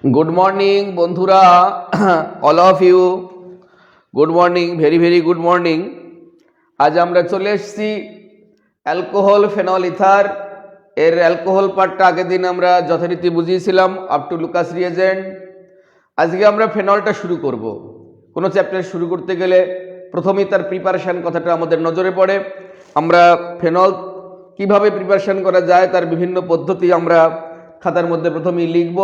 Good morning, বন্ধুরা, all of you. Good morning, very very good morning. আজ আমরা চলে এসেছি অ্যালকোহল ফেনল ইথার এর অ্যালকোহল পার্টটা আগের দিন আমরা যথারীতি বুঝিয়েছিলাম আপ টু লুকাস রিয়েজেন্ট। আজকে আমরা ফেনলটা শুরু করব। কোনো চ্যাপ্টার শুরু করতে গেলে প্রথমেই তার প্রিপারেশান কথাটা আমাদের নজরে পড়ে। আমরা ফেনল কিভাবে প্রিপারেশান করা যায় তার বিভিন্ন পদ্ধতি আমরা খাতার মধ্যে প্রথমেই লিখব।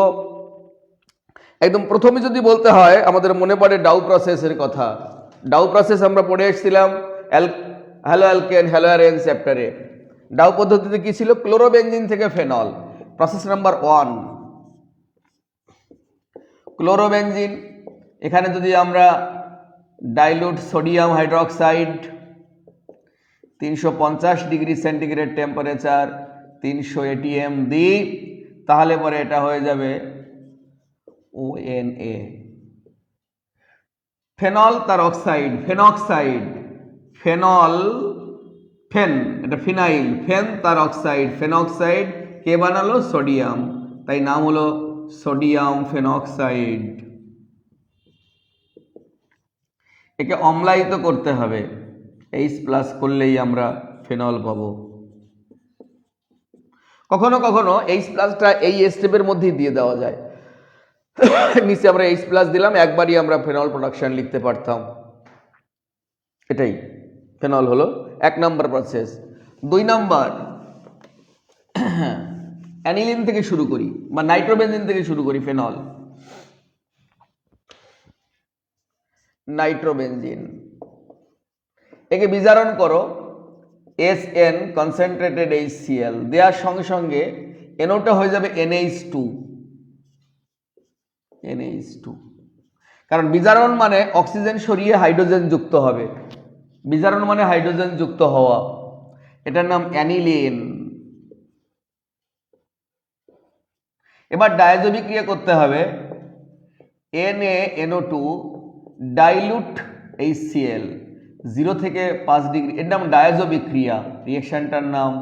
একদম প্রথমে যদি বলতে হয় আমাদের মনে পড়ে ডাউ প্রসেসের কথা। ডাউ প্রসেস আমরা পড়ে এসেছিলাম হ্যালো অ্যালকেন হ্যালো অ্যারেন চ্যাপ্টারে। ডাউ পদ্ধতিতে কি ছিল? ক্লোরোবেনজিন থেকে ফেনল। Process number 1 chlorobenzene. এখানে যদি আমরা dilute sodium hydroxide 350 degree centigrade temperature 300 ATM দিই, তাহলে পরে এটা হয়ে যাবে ONA। ফেনল তার অক্সাইড ফেনক্সাইড, ফেনল ফেন, এটা ফিনাইল, ফেন তার অক্সাইড ফেনক্সাইড, কে বানালো? সোডিয়াম, তাই নাম হলো সোডিয়াম ফেনক্সাইড। একে অম্লায়িত করতে হবে, H+ করলেই আমরা ফেনল পাবো। কখনো কখনো H+টা এই স্টেপের মধ্যেই দিয়ে দেওয়া যায়। নিচে আমরা H+ দিলাম, একবারই আমরা ফেনল প্রোডাকশন লিখতে পারতাম। এটাই ফেনল হলো 1 নম্বর প্রসেস। 2 নম্বর অ্যানিলিন থেকে শুরু করি বা নাইট্রোবেনজিন থেকে শুরু করি। ফেনল নাইট্রোবেনজিন, একে বিজারণ করো SN কনসেন্ট্রেটেড HCl দেওয়ার সঙ্গে সঙ্গে NO টা হয়ে যাবে NH2। কারণ বিজারণ মানে অক্সিজেন সরিয়ে হাইড্রোজেন যুক্ত হবে, বিজারণ মানে হাইড্রোজেন যুক্ত হওয়া, এটার নাম অ্যানিলিন। এবার ডায়াজো বিক্রিয়া করতে হবে NaNO2 ডাইলুট HCl 0 থেকে 5 ডিগ্রি, এর নাম ডায়াজো বিক্রিয়া। রিঅ্যাকশনটার নাম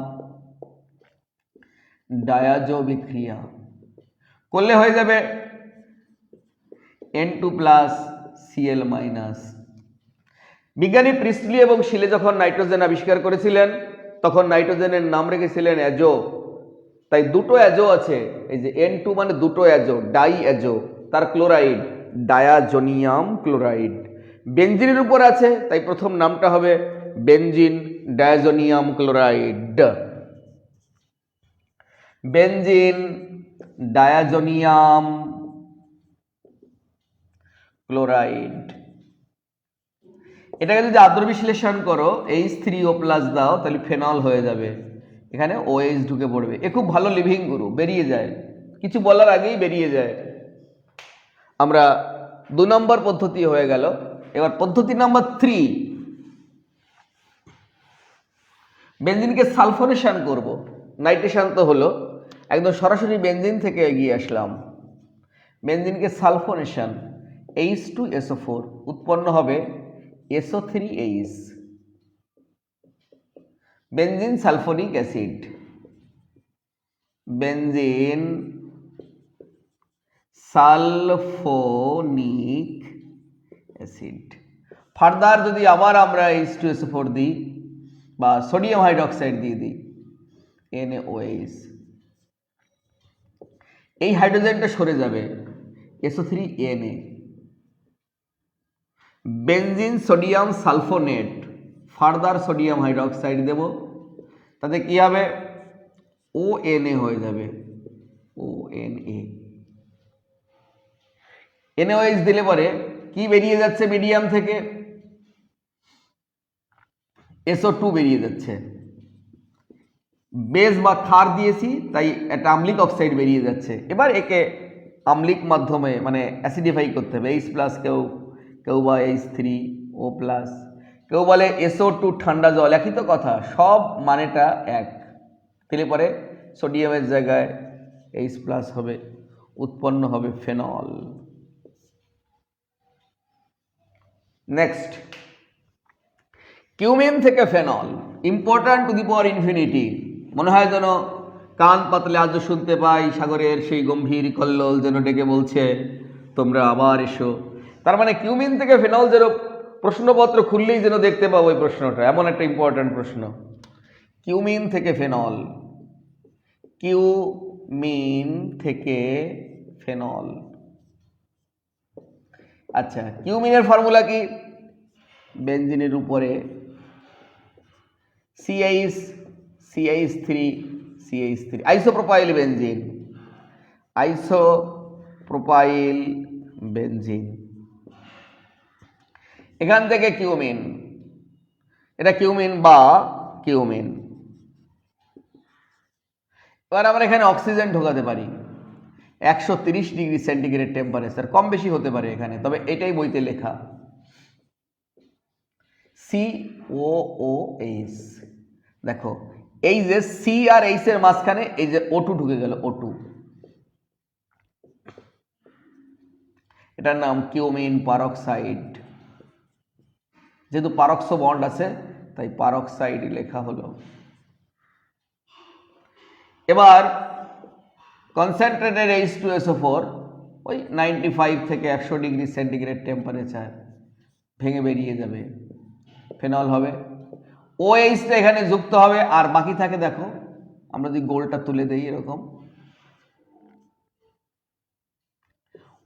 ডায়াজো বিক্রিয়া করলে হয়ে যাবে N2+ Cl-। বিজ্ঞানী প্রিস্টলি এবং শিলে যখন নাইট্রোজেন আবিষ্কার করেছিলেন তখন নাইট্রোজেনের নাম রেখেছিলেন অ্যাজো। তাই দুটো অ্যাজো আছে, এই যে N2 মানে দুটো অ্যাজো, ডাই অ্যাজো, তার ক্লোরাইড ডায়াজোনিয়াম ক্লোরাইড। বেনজিনের উপর আছে তাই প্রথম নামটা হবে benzene diazonium chloride. Benzene diazonium chloride. এটাকে যদি আদ্র বিশ্লেষণ করো H3O+ দাও তাহলে ফেনল হয়ে যাবে, এখানে OH ঢুকে পড়বে। এ খুব ভালো লিভিং গ্রুপ, বেরিয়ে যায়, কিছু বলার আগেই বেরিয়ে যায়। আমরা 2 নম্বর পদ্ধতি হয়ে গেল। এবার পদ্ধতি নাম্বার 3 বেনজিনকে সালফোনেশন করব। নাইট্রেশন তো হলো, একদম সরাসরি বেনজিন থেকে এগিয়ে আসলাম। বেনজিনকে সালফোনেশন H2SO4 উৎপন্ন হবে SO3H, benzene sulphonic acid, benzene sulphonic acid. Further যদি আবার আমরা H2SO4 দিই বা সোডিয়াম হাইড্রোক্সাইড দিয়ে দিই NaOH, এই হাইড্রোজেনটা সরে যাবে SO3Na, benzene sodium sulphonate, further sodium hydroxide দেব, তাতে কি হবে? ONA হয়ে যাবে, ONA। NaOH দিলে পরে কি বেরিয়ে যাচ্ছে মিডিয়াম থেকে? SO2 বেরিয়ে যাচ্ছে। বেস বা ক্ষার দিয়েছি তাই একটা আম্লিক অক্সাইড বেরিয়ে যাচ্ছে। এবার একে আম্লিক মাধ্যমে মানে অ্যাসিডিফাই করতে হবে। H+, কেউ বা H3O+, কেউ বলে SO2 ঠান্ডা জল, একই তো কথা, সব মানেটা এক। তাহলে পরে সোডিয়ামের জায়গায় H+ হবে, উৎপন্ন হবে ফেনল। নেক্সট কিউমেন থেকে phenol, important to the power infinity. মনে হয় যেন কান পাতলে আজও শুনতে পাই সাগরের সেই গম্ভীর কল্লোল যেন ডেকে বলছে তোমরা আবার এসো। তার মানে কিউমিন থেকে ফেনল যেন প্রশ্নপত্র খুললেই যেন দেখতে পাবো এই প্রশ্নটা, এমন একটা ইম্পর্ট্যান্ট প্রশ্ন। কিউমিন থেকে ফেনল, কিউমিন থেকে ফেনল। আচ্ছা, কিউমিনের ফর্মুলা কি? বেনজিনের উপরে CH3 isopropyl benzene, isopropyl benzene. এখান থেকে কিউমিন, এটা কিউমিন বা কিউমিন। এবার আমরা এখানে অক্সিজেন ঢোকাতে পারি। 130 ডিগ্রি সেন্টিগ্রেড টেম্পারেচার, কম বেশি হতে পারে এখানে, তবে এটাই বইতে লেখা। COOH, দেখো এই যে সি আর এইচ এর মাঝখানে এই যে O2 ঢুকে গেল, O2, এটার নাম কিউমিন পারক্সাইড। যেহেতু পারক্সো বন্ড আছে তাই পারক্সাইড লেখা হলো। এবার কনসেন্ট্রেটেড H2SO4 ওই 95 থেকে 100 ডিগ্রি সেন্টিগ্রেড টেম্পারেচার ভেঙে বেরিয়ে যাবে, ফেনল হবে। OH-টা এখানে যুক্ত হবে, আর বাকি থাকে দেখো, আমরা যদি গোলটা তুলে দেই এরকম,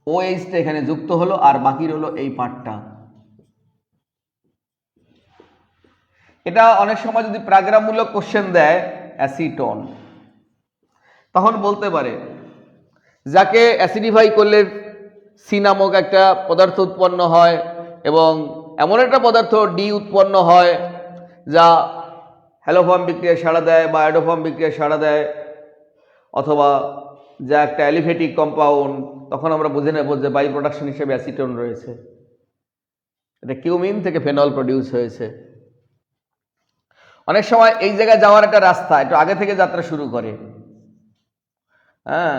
OH-টা এখানে যুক্ত হলো আর বাকি রইল এই পার্টটা। এটা অনেক সময় যদি প্যারাগ্রাফমূলক কোশ্চেন দেয় অ্যাসিটোন, তখন বলতে পারে যাকে অ্যাসিডিফাই করলে সি নামক একটা পদার্থ উৎপন্ন হয় এবং এমন একটা পদার্থ ডি উৎপন্ন হয় যা হ্যালোফর্ম বিক্রিয়া সাড়া দেয় বা অ্যাডোফর্ম বিক্রিয়া সাড়া দেয়, অথবা যা একটা অ্যালিফেটিক কম্পাউন্ড, তখন আমরা বুঝে নেব যে বাই প্রোডাকশন হিসেবে অ্যাসিটোন রয়েছে। এটা কিউমিন থেকে ফেনল প্রডিউস হয়েছে। অনেক সময় এই জায়গায় যাওয়ার একটা রাস্তা একটু আগে থেকে যাত্রা শুরু করে। হ্যাঁ,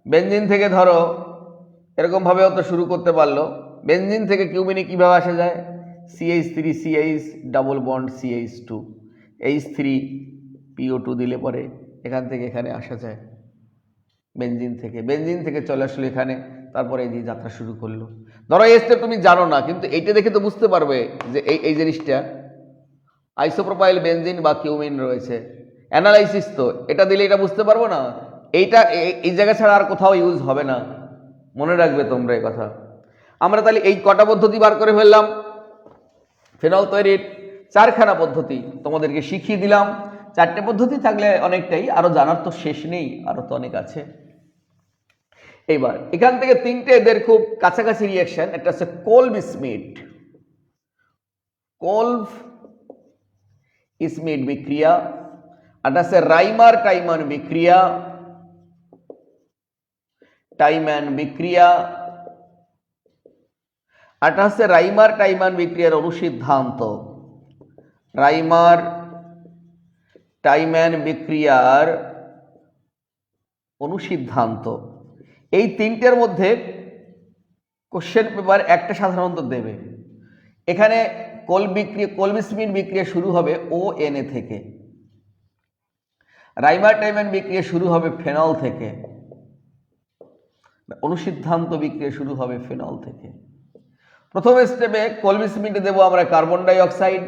বেনজিন থেকে ধরো এরকম ভাবেও তো শুরু করতে পারলো। বেনজিন থেকে কিউমিনে কিভাবে আসা যায়? CH3CH double bond CH2, H3PO2 দিলে পরে এখান থেকে এখানে আসা যায় বেনজিন থেকে। বেনজিন থেকে চলে আসলো এখানে, তারপরে এই যে যাত্রা শুরু করলো। ধরো এই স্টেপ তুমি জানো না, কিন্তু এইটা দেখে তো বুঝতে পারবে যে এই জিনিসটা আইসোপ্রোপাইল বেনজিন বা কিউমিন রয়েছে। অ্যানালাইসিস তো এটা দিলে এটা বুঝতে পারবো না, এইটা এই জায়গা ছাড়া আর কোথাও ইউজ হবে না, মনে রাখবে তোমরা এই কথা। আমরা তাহলে এই কটা পদ্ধতি বার করে ফেললাম ফেনল তৈরির। 4খানা পদ্ধতি তোমাদেরকে শিখিয়ে দিলাম। 4টে পদ্ধতি থাকলে অনেকটাই, আরো জানার তো শেষ নেই, আরো তো অনেক আছে। এইবার এখান থেকে 3টে এদের খুব কাছাকাছি রিয়াকশন। একটা হচ্ছে কোলব স্মিথ, কোলব স্মিথ বিক্রিয়া, আর আছে রাইমার টাইমান বিক্রিয়া, টাইম্যান বিক্রিয়া, আর হচ্ছে রাইমার টাইমান বিক্রিয়ার অনুসিদ্ধান্ত। রাইমার টাইম্যান বিক্রিয়ার অনুসিদ্ধান্ত। এই 3টের মধ্যে কোশ্চেন পেপার একটা সাধারণত দেবে। এখানে কোলব স্মিথ বিক্রিয়া শুরু হবে ONA থেকে, রাইমার টাইম্যান বিক্রিয়া শুরু হবে ফেনল থেকে, অনুসিদ্ধান্ত বিক্রিয়া শুরু হবে ফেনল থেকে। প্রথম স্টেপে কোলব স্মিথে দেবো আমরা কার্বন ডাই অক্সাইড,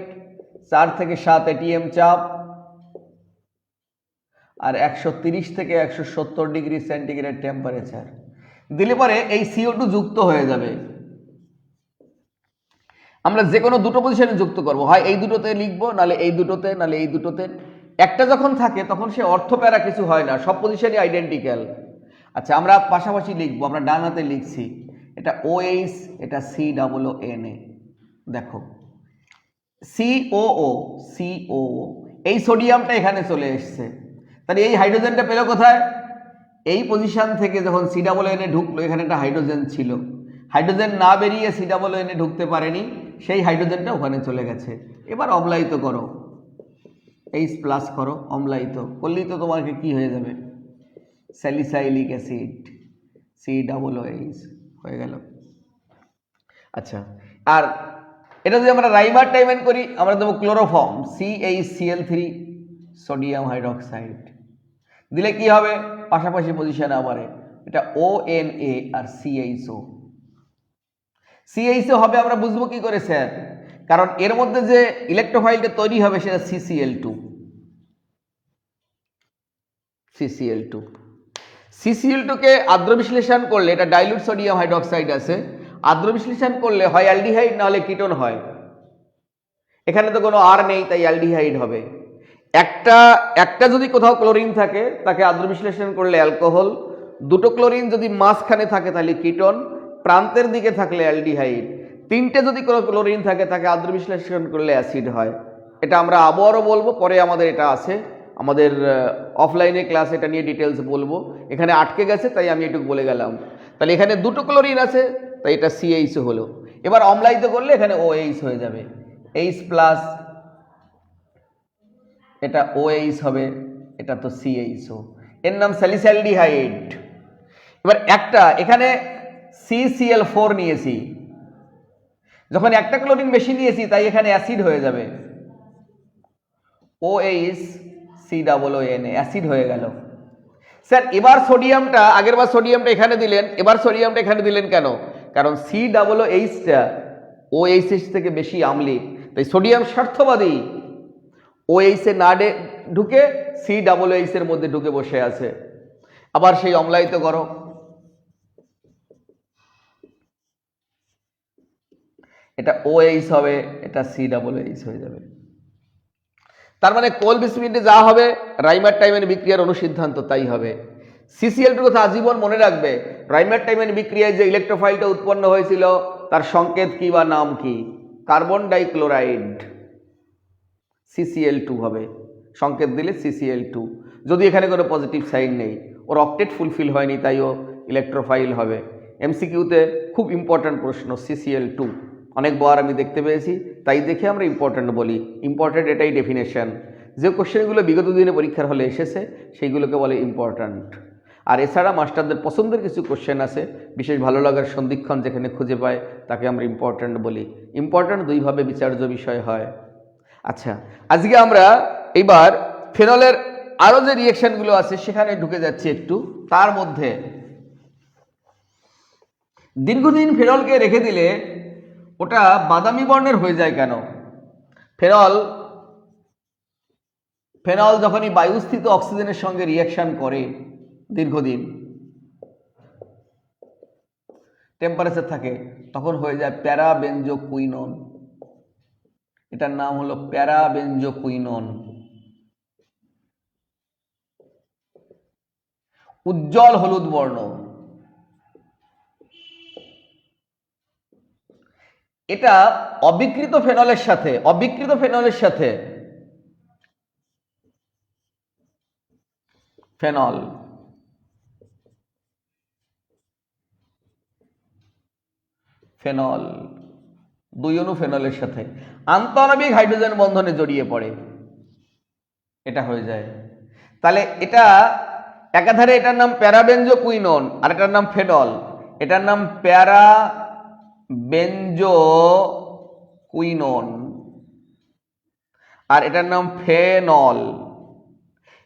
4 থেকে 7 ATM চাপ, আর 130 থেকে 170 ডিগ্রি সেন্টিগ্রেড টেম্পারেচার দিলে পরে এই CO2 যুক্ত হয়ে যাবে। আমরা যে কোনো দুটো পজিশনে যুক্ত করব, হয় এই দুটোতে লিখবো, নালে এই দুটোতে, নালে এই দুটোতে। একটা যখন থাকে তখন সে অর্থপ্যারা কিছু হয় না, সব পজিশনই আইডেন্টিক্যাল। আচ্ছা, আমরা পাশাপাশি লিখবো, আমরা ডান হাতে লিখছি, এটা OH, এটা COONA। দেখো COO, এই সোডিয়ামটা এখানে চলে এসছে, তাহলে এই হাইড্রোজেনটা পেল কোথায়? এই পজিশন থেকে যখন COONA ঢুকলো, এখানে একটা হাইড্রোজেন ছিল, হাইড্রোজেন না বেরিয়ে COONA ঢুকতে পারেনি, সেই হাইড্রোজেনটা ওখানে চলে গেছে। এবার অম্লায়িত করো, H+ করো, অম্লায়িত করলেই তো তোমাকে কি হয়ে যাবে? স্যালিসাইলিক অ্যাসিড, COOH হয়ে গেল। আচ্ছা, আর এটা যদি আমরা রাইমার টাইম্যান করি, আমরা দেবো ক্লোরোফর্ম, CHCl3 সোডিয়াম হাইড্রোক্সাইড। দিলে কি হবে, পাশাপাশি পজিশনে আবারে এটা ONA আর CHO। CHO হবে আমরা বুঝবো কি করে স্যার, কারণ এর মধ্যে যে ইলেকট্রোফাইলটা তৈরি হবে সেটা CCl2। CCl2 কে আর্দ্র বিশ্লেষণ করলে, এটা ডাইলুট সোডিয়াম হাইড্রোক্সাইড আছে, আর্দ্র বিশ্লেষণ করলে হয় অ্যালডিহাইড না হলে কিটোন হয়। এখানে তো কোনো আর নেই, তাই অ্যালডিহাইড হবে। একটা যদি কোথাও ক্লোরিন থাকে তাকে আর্দ্র বিশ্লেষণ করলে অ্যালকোহল, দুটো ক্লোরিন যদি মাঝখানে থাকে তাহলে কিটোন, প্রান্তের দিকে থাকলে অ্যালডিহাইড, তিনটে যদি কোনো ক্লোরিন থাকে তাকে আর্দ্র বিশ্লেষণ করলে অ্যাসিড হয়। এটা আমরা আবারও বলবো, পরে আমাদের এটা আছে, আমাদের অফলাইনে ক্লাস এটা নিয়ে ডিটেলস বলবো। এখানে আটকে গেছে তাই আমি একটু বলে গেলাম। তাহলে এখানে দুটো ক্লোরিন আছে তাই এটা CHO হলো। এবার অম্লায়িত করলে এখানে OH হয়ে যাবে, H প্লাস, এটা OH হবে, এটা তো CHO, এর নাম স্যালিসাইলডিহাইড। এবার একটা এখানে CCl4 নিয়েছি, যখন একটা ক্লোরিন বেশি নিয়েছি তাই এখানে অ্যাসিড হয়ে যাবে, OH COON, অ্যাসিড হয়ে গেল। স্যার এবার সোডিয়ামটা, আগের বার সোডিয়ামটা এখানে দিলেন, এবার সোডিয়ামটা এখানে দিলেন কেন, কারণ COOHটা OH থেকে বেশি আম্লিক, তাই সোডিয়াম স্বার্থবাদী, OH এ না ঢুকে COOH এর মধ্যে ঢুকে বসে আছে। আবার সেই অম্লায়িত করো, এটা OH হবে, এটা COOH হয়ে যাবে। তার মানে কোলব স্পিডে যা হবে রাইমার টাইমের বিক্রিয়ার অনুসিদ্ধান্ত তাই হবে। CCl2 কথা আজীবন মনে রাখবে, রাইমার টাইমের বিক্রিয়ায় যে ইলেকট্রোফাইলটা উৎপন্ন হয়েছিল তার সংকেত কি বা নাম কি, কার্বন ডাইক্লোরাইড, CCl2 হবে, সংকেত দিলে CCl2। যদি এখানে কোনো পজিটিভ সাইন নেই, ওর অক্টেট ফুলফিল হয়নি তাই ও ইলেকট্রোফাইল হবে। MCQতে খুব ইম্পর্ট্যান্ট প্রশ্ন CCl2, অনেকবার আমি দেখতে পেয়েছি, তাই দেখে আমরা ইম্পর্ট্যান্ট বলি। ইম্পর্ট্যান্ট এটাই ডেফিনেশন, যে কোশ্চেনগুলো বিগত দিনে পরীক্ষার হলে এসেছে সেইগুলোকে বলে ইম্পর্ট্যান্ট। আর এছাড়া মাস্টারদের পছন্দের কিছু কোশ্চেন আছে, বিশেষ ভালো লাগার সন্ধিক্ষণ যেখানে খুঁজে পায় তাকে আমরা ইম্পর্ট্যান্ট বলি। ইম্পর্ট্যান্ট দুইভাবে বিচার্য বিষয় হয়। আচ্ছা, আজকে আমরা এইবার ফেনলের আরও যে রিয়েকশনগুলো আছে সেখানে ঢুকে যাচ্ছি একটু। তার মধ্যে দীর্ঘদিন ফেনলকে রেখে দিলে ওটা বাদামি বর্ণের হয়ে যায় কেন? ফেনল যখনই বায়ুস্থিত অক্সিজেনের সঙ্গে রিয়াকশন করে দীর্ঘদিন, টেম্পারেচার থাকে, তখন হয়ে যায় প্যারাবেনজোকুইনন। এটার নাম হলো প্যারাবেনজোকুইনন। উজ্জ্বল হলুদ বর্ণ। এটা অবিকৃত ফেনলের সাথে ফেনল দুই অণু ফেনলের সাথে আন্তঃআণবিক হাইড্রোজেন বন্ধনে জড়িয়ে পড়ে, এটা হয়ে যায়। তাহলে এটা একাধারে এটার নাম প্যারাবেনজোকুইনন আর এটার নাম ফেনল, এটার নাম প্যারাবেনজোকুইনন আর এটার নাম ফেনল।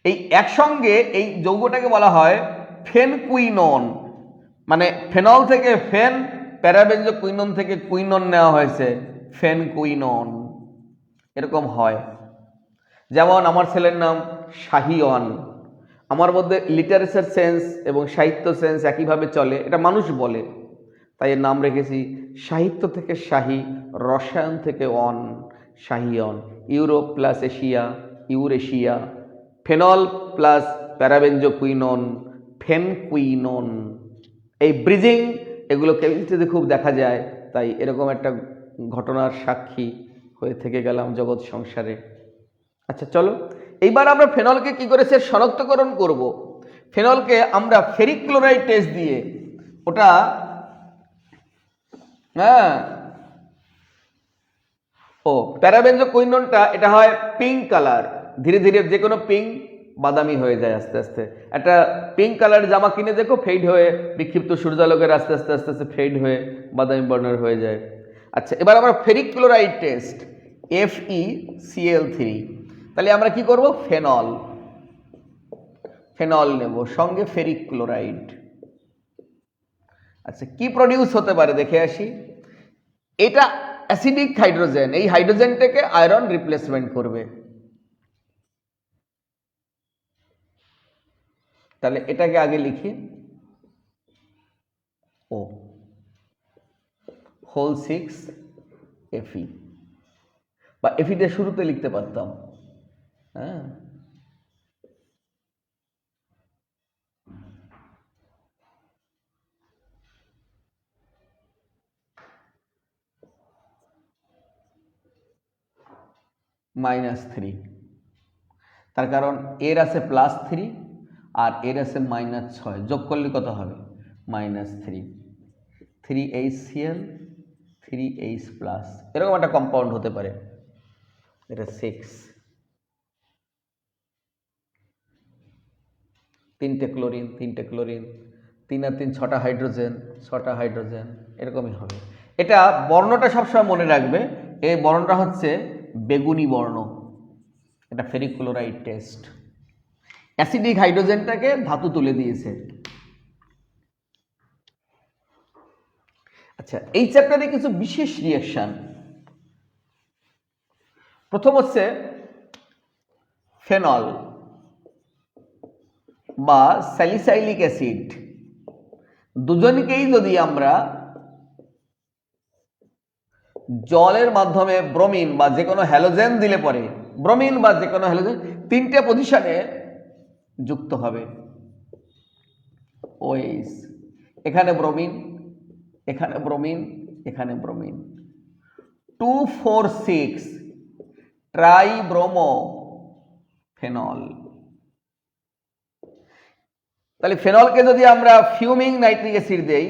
এই একসঙ্গে এই যৌগটাকে বলা হয় ফেনকুইনন, মানে ফেনল থেকে ফেন, প্যারাবেনজোকুইনন থেকে কুইনন নেওয়া হয়েছে, ফেনকুইনন। এরকম হয়। যেমন আমার ছেলের নাম শাহিওয়ান, আমার মধ্যে লিটারেচার সেন্স এবং সাহিত্য সেন্স একইভাবে চলে, এটা মানুষ বলে, তাই এর নাম রেখেছি সাহিত্য থেকে শাহী, রসায়ন থেকে অন, শাহিয়ন। Europe plus Asia, Eurasia. Phenol plus parabenzoquinone, phenoquinone. এই ব্রিজিং এগুলো কেমিস্ট্রিতে খুব দেখা যায়, তাই এরকম একটা ঘটনার সাক্ষী হয়ে থেকে গেলাম জগৎ সংসারে। আচ্ছা চলো, এইবার আমরা ফেনলকে কি করে সে শনাক্তকরণ করব। ফেনলকে আমরা ফেরিক ক্লোরাইড টেস্ট দিয়ে, ওটা প্যারাবেনজোকুইননটা এটা হয় পিঙ্ক কালার, ধীরে ধীরে যে কোনো পিঙ্ক বাদামি হয়ে যায় আস্তে আস্তে। একটা পিঙ্ক কালার জামা কিনে দেখো, ফেড হয়ে বিক্ষিপ্ত সূর্যালোকের আস্তে আস্তে আস্তে আস্তে ফেড হয়ে বাদামি বর্ণের হয়ে যায়। আচ্ছা, এবার আমরা ফেরিক ক্লোরাইড টেস্ট, FeCl3। তাহলে আমরা কি করব, ফেনল ফেনল নেব, সঙ্গে ফেরিক ক্লোরাইড। আচ্ছা, কি প্রডিউস হতে পারে দেখে আসি। এটা অ্যাসিডিক হাইড্রোজেন, এই হাইড্রোজেনটাকে আয়রন রিপ্লেসমেন্ট করবে। তাহলে এটাকে আগে লিখি ও হোল 6 Fe, বা এফিটা শুরুতে লিখতে পারতাম। হ্যাঁ, -3, তার কারণ এর আছে +3 আর এর আছে -6, যোগ করলে কত হবে? -3, 3HCl 3H+, এরকম একটা কম্পাউন্ড হতে পারে। এটা 6, 3টে ক্লোরিন 3টে ক্লোরিন, 3 আর 3 6টা হাইড্রোজেন, 6টা হাইড্রোজেন, এরকমই হবে। এটা বর্ণটা সবসময় মনে রাখবে, এই বর্ণটা হচ্ছে বেগুনি বর্ণ। এটা ফেরিক ক্লোরাইড টেস্ট। অ্যাসিডিক হাইড্রোজেনটাকে ধাতু তুলে দিয়েছে। আচ্ছা, এই চ্যাপ্টারে কিছু বিশেষ রিঅ্যাকশন। প্রথম হচ্ছে ফেনল বা স্যালিসাইলিক অ্যাসিড, দুজনকেই যদি আমরা জলের মাধ্যমে ব্রোমিন বা যে কোনো হ্যালোজেন দিলে পরে, ব্রোমিন বা যে কোনো হ্যালোজেন 3টে পজিশনে যুক্ত হবে। OH, এখানে ব্রোমিন, এখানে ব্রোমিন, এখানে ব্রোমিন, 2,4,6 ট্রাইব্রোমো ফেনল। তাহলে ফেনলকে যদি আমরা ফিউমিং নাইট্রিক অ্যাসিড দেই,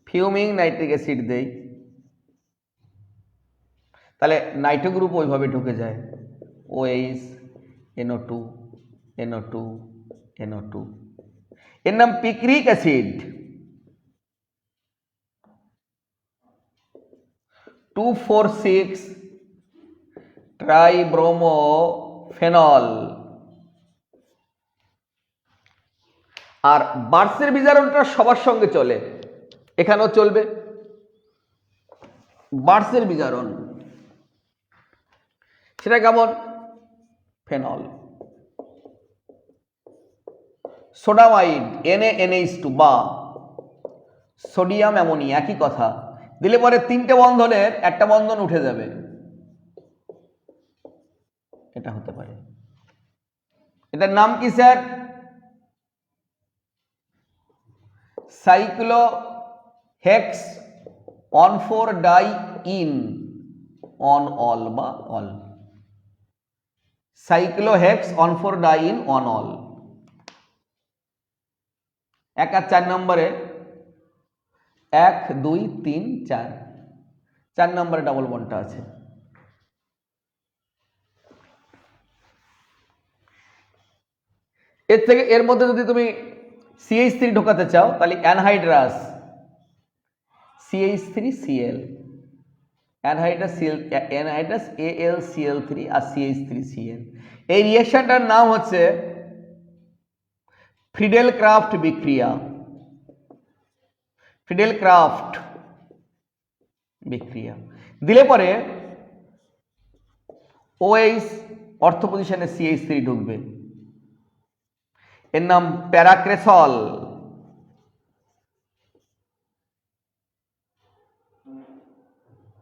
ফিউমিং নাইট্রিক অ্যাসিড দেই, তাহলে নাইট্রো গ্রুপ ওইভাবে ঢুকে যায়। OH, NO2, NO2, NO2, এর নাম পিক্রিক অ্যাসিড। 2,4,6 tribromo phenol. আর বার্সের বিজারণটা সবার সঙ্গে চলে, এখানেও চলবে বার্সের বিজারণ। সেটা কেমন? ফেনল, সোডামাইড NaNH2 বা সোডিয়াম অ্যামোনিয়া, একই কথা, দিলে পরে 3টে বন্ধনের একটা বন্ধন উঠে যাবে। এটা হতে পারে। এটার নাম কি স্যার? সাইক্লোহেক্স 1,4-ডাইইন অন অল বা অল, সাইক্লোহেক্স 1,4-ডাইইন অন অল। 1 আর 4 নম্বরে 1 2 3 4, 4 নম্বরে ডাবল বন্ডটা আছে। এর থেকে এর মধ্যে যদি তুমি CH3 ঢোকাতে চাও, তাহলে অ্যানহাইড্রাস CH3Cl, অ্যানহাইড্রাস AlCl3 আর CH3Cl। এই রিঅ্যাকশনটার নাম হচ্ছে ফ্রিডেল ক্রাফট বিক্রিয়া। ফ্রিডেল ক্রাফট বিক্রিয়া দিলে পরে OH অর্থ পজিশনে CH3 ঢুকবে, এর নাম প্যারাক্রেসল।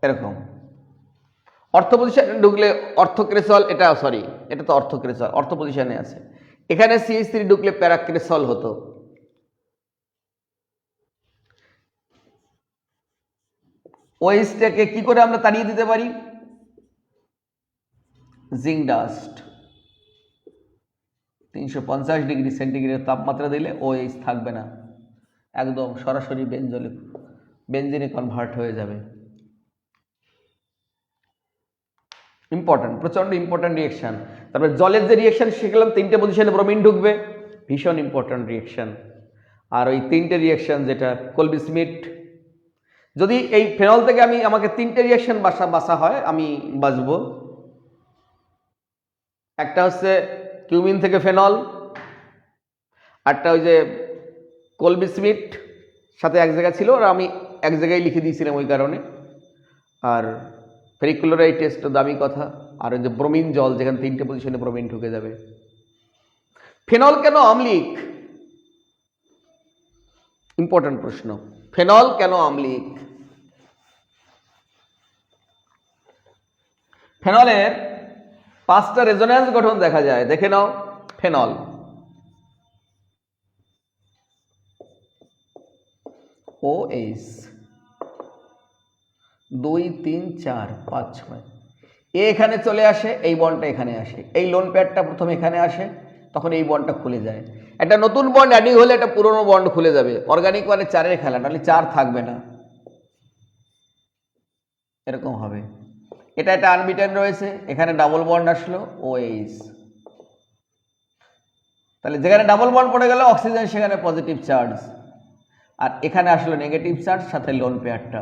এরকম অর্থ পজিশনে ঢুকলে অর্থক্রেসল, এটা সরি, এটা তো অর্থক্রেসল, অর্থ পজিশনে আছে। এখানে CH3 ঢুকলে প্যারাক্রেসল হতো। OH-টাকে কি করে আমরা তাড়িয়ে দিতে পারি? জিঙ্ক ডাস্ট, 350 ডিগ্রি সেন্টিগ্রেড তাপমাত্রা দিলে OH থাকবে না, একদম সরাসরি বেঞ্জিনে কনভার্ট হয়ে যাবে। ইম্পর্টেন্ট, প্রচন্ড ইম্পর্টেন্ট রিঅ্যাকশন। তারপরে জলের যে রিঅ্যাকশন শিখলাম, 3টে পজিশনে ব্রোমিন ঢুকবে, ভীষণ ইম্পর্টেন্ট রিঅ্যাকশন। আর ওই 3টে রিঅ্যাকশন যেটা কলবি স্মিথ, যদি এই ফেনল থেকে আমাকে 3টে রিঅ্যাকশন বাসা হয়, আমি বাঁচবো। একটা হচ্ছে কিউমিন থেকে ফেনল, আরটা ওই যে কলবি স্মিথ সাথে এক জায়গায় ছিল, আর আমি এক জায়গায় লিখে দিয়েছিলাম ওই কারণে। আর ফেরিক্লোরাইড টেস্ট দামি কথা। আর ওই যে ব্রোমিন জল, যেখানে 3টে পজিশনে ব্রোমিন ঢুকে যাবে। ফেনল কেন আম্লিক? ইম্পর্টেন্ট প্রশ্ন। ফেনল কেন আম্লিক? ফেনলের 5টা রেজোন্যান্স গঠন দেখা যায়, দেখে নাও। ফেনল OH 2 3 4 5 6, এ এখানে চলে আসে, এই বন্ডটা এখানে আসে, এই লোন প্যাডটা প্রথমে এখানে আসে, তখন এই বন্ডটা খুলে যায়। একটা নতুন বন্ড অ্যাডিং হলে একটা পুরনো বন্ড খুলে যাবে। অর্গানিক মানে 4-এর খেলা, নাহলে 4 থাকবে না, এরকম হবে। এটা একটা আনবিটেন রয়েছে, এখানে ডাবল বন্ড আসলো OH, তাহলে যেখানে ডাবল বন্ড পড়ে গেল অক্সিজেন, সেখানে পজিটিভ চার্জ, আর এখানে আসলো নেগেটিভ চার্জ সাথে লোন পেয়ারটা।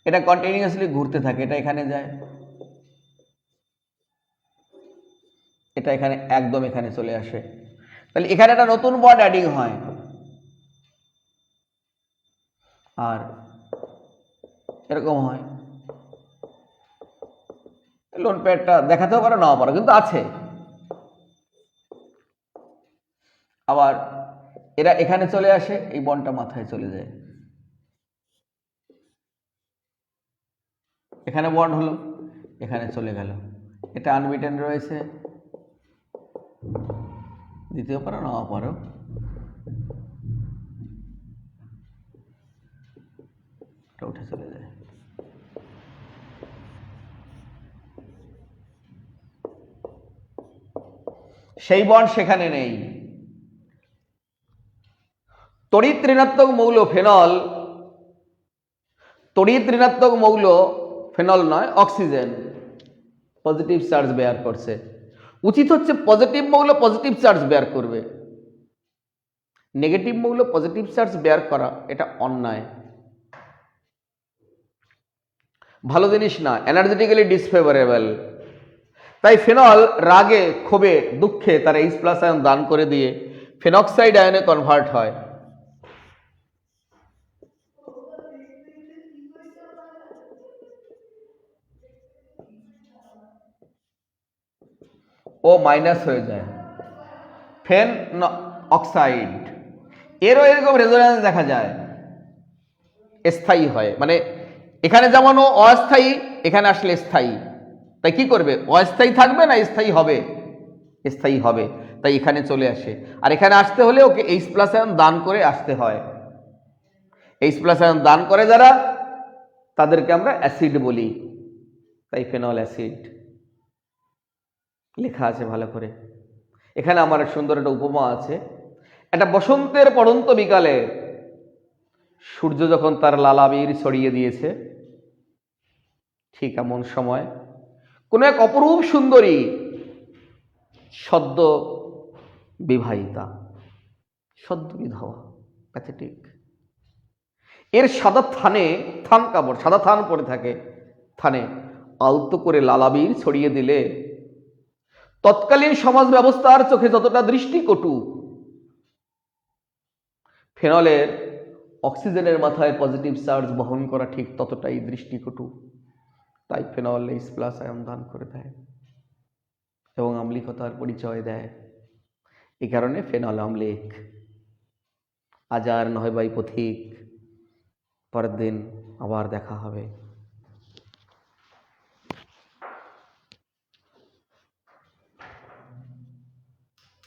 এটা কন্টিনিউয়াসলি ঘুরতে থাকে, এটা এখানে যায়, এটা এখানে একদম এখানে চলে আসে, তাহলে এখানে একটা নতুন বন্ড অ্যাডিং হয়। আর এরকম হয়, লোন পেয়ারটা দেখাতেও পারো নাও পারো, কিন্তু আছে। আবার এরা এখানে চলে আসে, এই বন্ডটা মাথায় চলে যায়, এখানে বন্ড হলো, এখানে চলে গেল। এটা আনবিটেন রয়েছে, দিতেও পারো নাও পারো। এটা উঠে চলে যায়। সেই বন্ড সেখানে নেই। তড়িৎ ঋণাত্মক মৌল ফেনল, তড়িৎ ঋণাত্মক মৌল ফেনল নয়, অক্সিজেন পজিটিভ চার্জ বেয়ার করছে। উচিত হচ্ছে পজিটিভ মৌল পজিটিভ চার্জ বেয়ার করবে, নেগেটিভ মৌল পজিটিভ চার্জ বেয়ার করা এটা অন্যায়, ভালো জিনিস না, এনার্জেটিক্যালি ডিসফেভারেবল। তাই ফেনল রাগে, ক্ষোভে, দুঃখে তার H+ আয়ন দান করে দিয়ে ফেনক্সাইড আয়নে কনভার্ট হয়। ও মাইনাস হয়ে যায়, ফেন অক্সাইড। এরও এরকম রেজোন্যান্স দেখা যায়, স্থায়ী হয়, মানে এখানে যেমন ও অস্থায়ী, এখানে আসলে স্থায়ী। তাই কি করবে? অস্থায়ী থাকবে না স্থায়ী হবে? স্থায়ী হবে, তাই এখানে চলে আসে। আর এখানে আসতে হলে ওকে H+ আয়ন দান করে আসতে হয়। H+ আয়ন দান করে যারা, তাদেরকে আমরা অ্যাসিড বলি, তাই ফেনল অ্যাসিড লেখা আছে ভালো করে। এখানে আমার সুন্দর একটা উপমা আছে। একটা বসন্তের পড়ন্ত বিকালে সূর্য যখন তার লালাবীর ছড়িয়ে দিয়েছে, ঠিক এমন সময় কোন এক অপরূপ সুন্দরী সদ্য বিবাহিতা, সদ্য বিধবা, প্যাথেটিক, এর সাদা থানে, থান কাপড়, সাদা থান পরে থাকে, থানে আলতো করে লালাবীর ছড়িয়ে দিলে তৎকালীন সমাজ ব্যবস্থার চোখে যতটা দৃষ্টিকটু, ফেনলের অক্সিজেনের মাথায় পজিটিভ চার্জ বহন করা ঠিক ততটাই দৃষ্টিকটু। তাই ফেনল H+ আয়ন দান করে দেয় এবং আম্লিকতার পরিচয় দেয়। এই কারণে ফেনল আম্লিক। আজ আর নয় ভাই পথিক, পরের দিন আবার দেখা হবে।